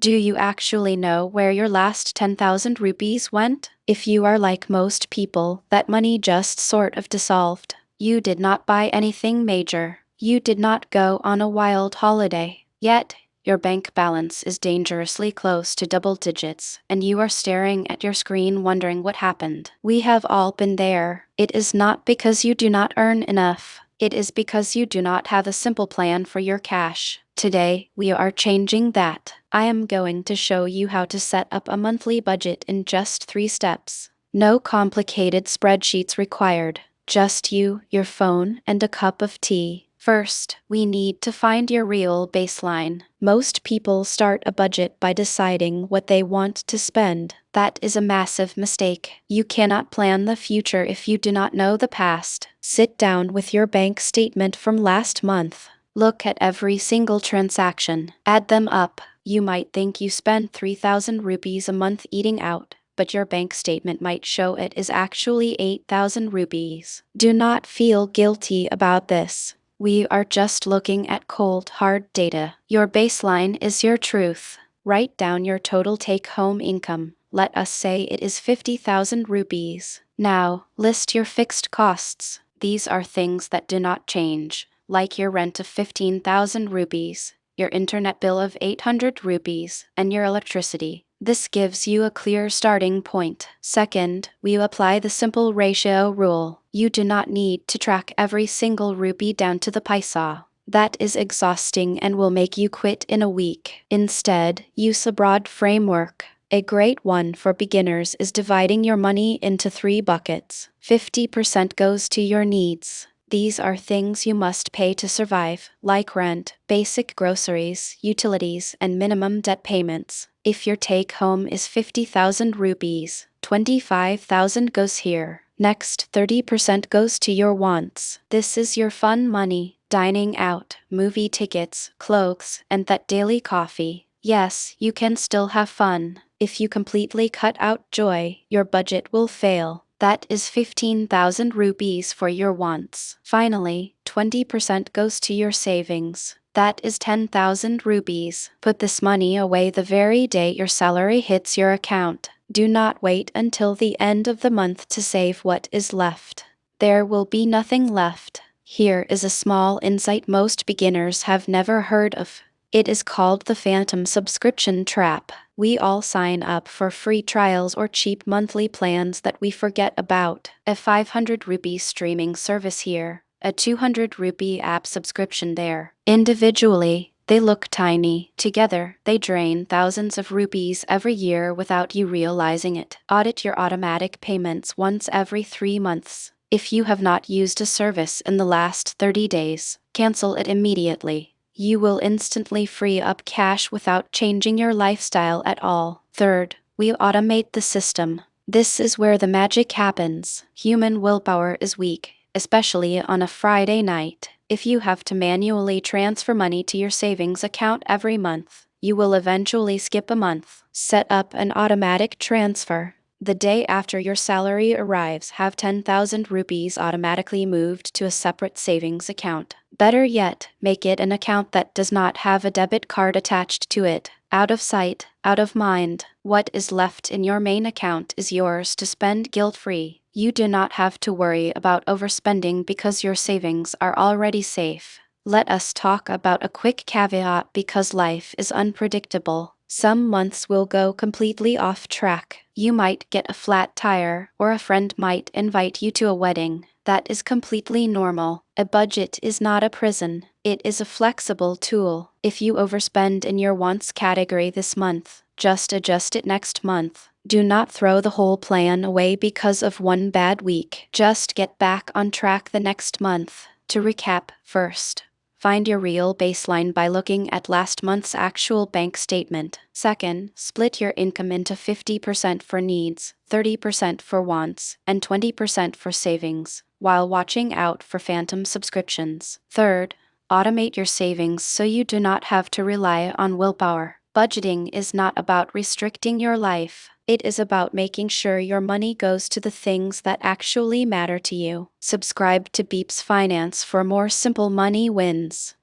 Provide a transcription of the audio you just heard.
Do you actually know where your last 10,000 rupees went? If you are like most people, that money just sort of dissolved. You did not buy anything major. You did not go on a wild holiday. Yet, your bank balance is dangerously close to double digits, and you are staring at your screen wondering what happened. We have all been there. It is not because you do not earn enough. It is because you do not have a simple plan for your cash. Today, we are changing that. I am going to show you how to set up a monthly budget in just 3 steps. No complicated spreadsheets required. Just you, your phone, and a cup of tea. First, we need to find your real baseline. Most people start a budget by deciding what they want to spend. That is a massive mistake. You cannot plan the future if you do not know the past. Sit down with your bank statement from last month. Look at every single transaction. Add them up. You might think you spent 3,000 rupees a month eating out, but your bank statement might show it is actually 8,000 rupees. Do not feel guilty about this. We are just looking at cold, hard data. Your baseline is your truth. Write down your total take-home income. Let us say it is 50,000 rupees. Now, list your fixed costs. These are things that do not change, like your rent of 15,000 rupees, your internet bill of 800 rupees, and your electricity. This gives you a clear starting point. Second, we apply the simple ratio rule. You do not need to track every single rupee down to the paisa. That is exhausting and will make you quit in a week. Instead, use a broad framework. A great one for beginners is dividing your money into 3 buckets. 50% goes to your needs. These are things you must pay to survive, like rent, basic groceries, utilities, and minimum debt payments. If your take-home is 50,000 rupees, 25,000 goes here. Next, 30% goes to your wants. This is your fun money, dining out, movie tickets, clothes, and that daily coffee. Yes, you can still have fun. If you completely cut out joy, your budget will fail. That is 15,000 rupees for your wants. Finally, 20% goes to your savings. That is 10,000 rupees. Put this money away the very day your salary hits your account. Do not wait until the end of the month to save what is left. There will be nothing left. Here is a small insight most beginners have never heard of. It is called the phantom subscription trap. We all sign up for free trials or cheap monthly plans that we forget about. A 500 rupee streaming service here, a 200 rupee app subscription there. Individually, they look tiny. Together, they drain thousands of rupees every year without you realizing it. Audit your automatic payments once every 3 months. If you have not used a service in the last 30 days, cancel it immediately. You will instantly free up cash without changing your lifestyle at all. Third, we automate the system. This is where the magic happens. Human willpower is weak, especially on a Friday night. If you have to manually transfer money to your savings account every month, you will eventually skip a month. Set up an automatic transfer. The day after your salary arrives, have 10,000 rupees automatically moved to a separate savings account. Better yet, make it an account that does not have a debit card attached to it. Out of sight, out of mind. What is left in your main account is yours to spend guilt-free. You do not have to worry about overspending because your savings are already safe. Let us talk about a quick caveat because life is unpredictable. Some months will go completely off track. You might get a flat tire, or a friend might invite you to a wedding. That is completely normal. A budget is not a prison. It is a flexible tool. If you overspend in your wants category this month, just adjust it next month. Do not throw the whole plan away because of one bad week. Just get back on track the next month. To recap, first, find your real baseline by looking at last month's actual bank statement. Second, split your income into 50% for needs, 30% for wants, and 20% for savings, while watching out for phantom subscriptions. Third, automate your savings so you do not have to rely on willpower. Budgeting is not about restricting your life. It is about making sure your money goes to the things that actually matter to you. Subscribe to Beep's Finance for more simple money wins.